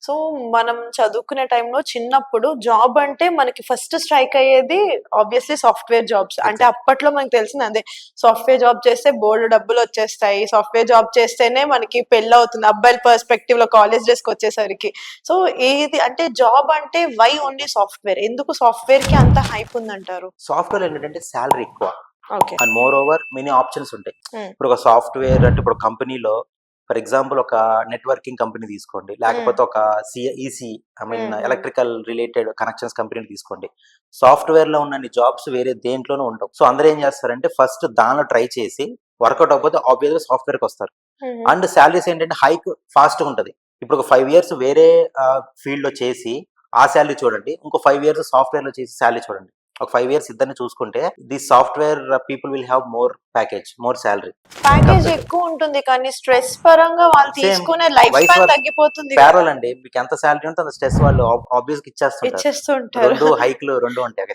So, మనం చదువుకునే టైంలో చిన్నప్పుడు జాబ్ అంటే మనకి ఫస్ట్ స్ట్రైక్ అయ్యేది ఆబ్వియస్‌లీ సాఫ్ట్‌వేర్ జాబ్స్. అంటే ఎగ్జాక్ట్. అప్పట్లో మనకు తెలిసింది అదే. సాఫ్ట్‌వేర్ జాబ్ చేస్తే బోలెడు డబ్బులొచ్చేస్తాయి. సాఫ్ట్‌వేర్ జాబ్ చేస్తేనే మనకి పెళ్లవుతుంది. అబ్బాయిల పర్స్‌పెక్టివ్‌లో కాలేజ్ డేస్‌కొచ్చేసరికి. సో, ఏది అంటే జాబ్ అంటే వై ఓన్లీ సాఫ్ట్‌వేర్? ఎందుకు సాఫ్ట్‌వేర్‌కి అంత హైప్ ఉందంటారు? సాఫ్ట్‌వేర్‌లో ఏంటంటే సాలరీ ఎక్కువ. Okay. And more over many options ఉంటాయి. హ్మ్. ఇప్పుడు ఒక సాఫ్ట్‌వేర్ అంటే ఇప్పుడు కంపెనీలో ఫర్ ఎగ్జాంపుల్ ఒక నెట్వర్కింగ్ కంపెనీ తీసుకోండి. హ్మ్. లేకపోతే ఒక ఈసీ ఐ మీన్ హ్మ్. హ్మ్. ఎలక్ట్రికల్ రిలేటెడ్ కనెక్షన్స్ కంపెనీని తీసుకోండి. సాఫ్ట్‌వేర్‌లో ఉన్నన్ని జాబ్స్ వేరే దేంట్లోనూ ఉండవు. సో, అందరూ ఏం చేస్తారంటే ఫస్ట్ దానిలో ట్రై చేసి వర్కౌట్ అవ్వకపోతే ఆబ్వియస్‌గా సాఫ్ట్‌వేర్‌కొస్తారు. హుహు. అండ్ సాలరీస్ ఏంటంటే హైక్ ఫాస్ట్‌గా ఉంటది. ఇప్పుడు ఒక 5 ఇయర్స్ వేరే ఫీల్డ్‌లో చేసి ఆ సాలరీ చూడండి. ఇంకో 5 ఇయర్స్ సాఫ్ట్‌వేర్‌లో చేసి సాలరీ చూడండి. ఒక 5 ఇయర్స్ ఇద్దరిని చూసుకుంటే the software people will have more package, more salary package compare to ఎక్కువుంటుంది. కానీ స్ట్రెస్ పరంగా వాళ్ళు సేమ్ తీసుకునే లైఫ్ వైస్ స్పాన్ వర్సా. తగ్గిపోతుంది గదా! ప్యారలల్ అండి. మీకు ఎంత సాలరీ ఉంటే అంత స్ట్రెస్ వాళ్ళు ఆబ్వియస్‌గా ఇచ్చేస్తుంటారు. ఇచ్చేస్తూ ఉంటారు. 2 హైక్‌లు 2 ఉంటాయి.